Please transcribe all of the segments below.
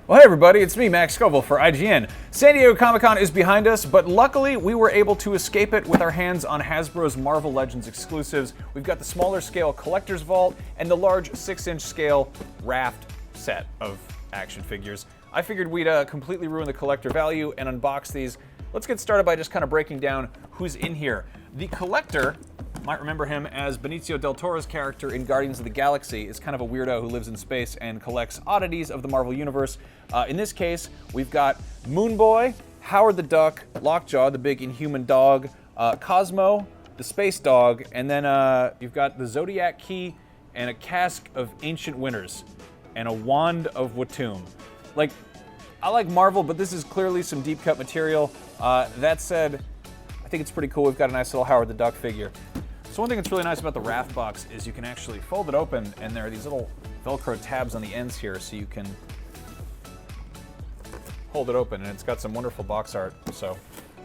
Well, hey everybody, it's me, Max Scoville for IGN. San Diego Comic-Con is behind us, but luckily we were able to escape it with our hands on Hasbro's Marvel Legends exclusives. We've got the smaller scale Collector's Vault and the large 6-inch scale Raft set of action figures. I figured we'd completely ruin the collector value and unbox these. Let's get started by just kind of breaking down who's in here. The collector, might remember him as Benicio del Toro's character in Guardians of the Galaxy, is kind of a weirdo who lives in space and collects oddities of the Marvel Universe. In this case, we've got Moon Boy, Howard the Duck, Lockjaw, the big inhuman dog, Cosmo, the space dog, and then you've got the Zodiac Key and a cask of ancient winners and a wand of Watum. Like, I like Marvel, but this is clearly some deep cut material. That said, I think it's pretty cool. We've got a nice little Howard the Duck figure. So one thing that's really nice about the Raft box is you can actually fold it open, and there are these little Velcro tabs on the ends here, so you can hold it open, and it's got some wonderful box art. So,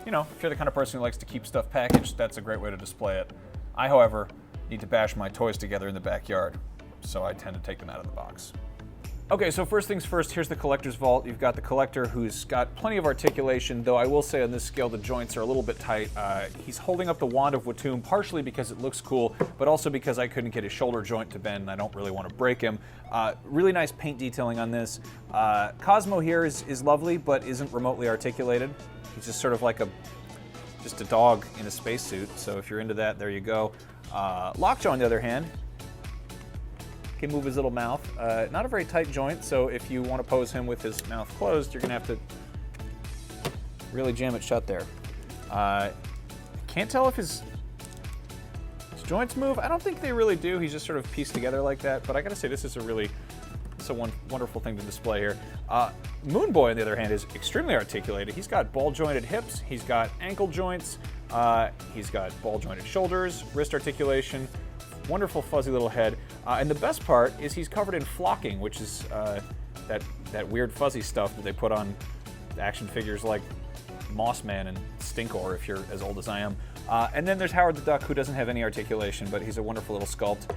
you know, if you're the kind of person who likes to keep stuff packaged, that's a great way to display it. I, however, need to bash my toys together in the backyard, so I tend to take them out of the box. Okay, so first things first, here's the Collector's Vault. You've got the Collector, who's got plenty of articulation, though I will say on this scale the joints are a little bit tight. He's holding up the Wand of Watum partially because it looks cool, but also because I couldn't get his shoulder joint to bend and I don't really want to break him. Really nice paint detailing on this. Cosmo here is lovely, but isn't remotely articulated. He's just sort of like just a dog in a spacesuit, so if you're into that, there you go. Lockjaw, on the other hand, can move his little mouth. Not a very tight joint, so if you want to pose him with his mouth closed, you're gonna have to really jam it shut there. Can't tell if his joints move. I don't think they really do. He's just sort of pieced together like that, but I gotta say, this is a wonderful thing to display here. Moon Boy, on the other hand, is extremely articulated. He's got ball-jointed hips, he's got ankle joints, he's got ball-jointed shoulders, wrist articulation, wonderful fuzzy little head, and the best part is he's covered in flocking, which is that weird fuzzy stuff that they put on action figures like Moss Man and Stinkor, if you're as old as I am. And then there's Howard the Duck, who doesn't have any articulation, but he's a wonderful little sculpt.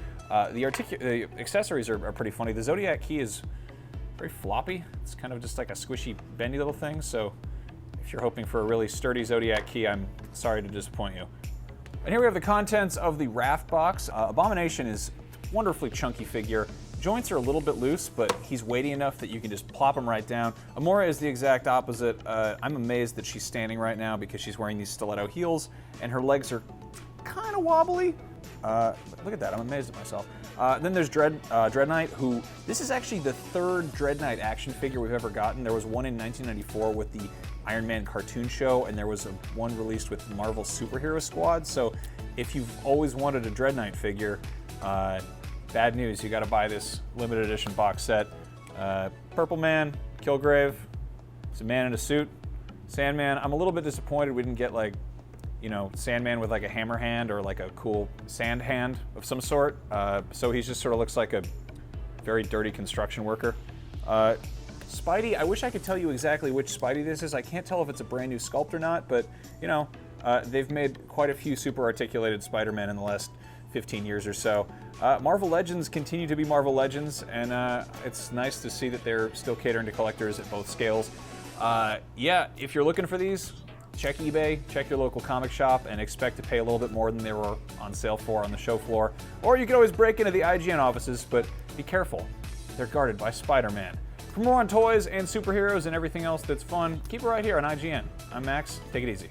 The accessories are pretty funny. The Zodiac Key is very floppy. It's kind of just like a squishy, bendy little thing, so if you're hoping for a really sturdy Zodiac Key, I'm sorry to disappoint you. And here we have the contents of the Raft box. Abomination is a wonderfully chunky figure. Joints are a little bit loose, but he's weighty enough that you can just plop him right down. Amora is the exact opposite. I'm amazed that she's standing right now because she's wearing these stiletto heels, and her legs are kind of wobbly. Look at that, I'm amazed at myself. Then there's Dread Knight, who, this is actually the third Dread Knight action figure we've ever gotten. There was one in 1994 with the Iron Man cartoon show, and there was one released with Marvel Superhero Squad. So if you've always wanted a Dread Knight figure, bad news, you gotta buy this limited edition box set. Purple Man, Kilgrave, it's a man in a suit. Sandman, I'm a little bit disappointed we didn't get, like, you know, Sandman with like a hammer hand or like a cool sand hand of some sort. So he just sort of looks like a very dirty construction worker. Spidey, I wish I could tell you exactly which Spidey this is. I can't tell if it's a brand new sculpt or not, but you know, they've made quite a few super articulated Spider-Men in the last 15 years or so. Marvel Legends continue to be Marvel Legends, and it's nice to see that they're still catering to collectors at both scales. Yeah, if you're looking for these, check eBay, check your local comic shop, and expect to pay a little bit more than they were on sale for on the show floor. Or you can always break into the IGN offices, but be careful. They're guarded by Spider-Man. For more on toys and superheroes and everything else that's fun, keep it right here on IGN. I'm Max. Take it easy.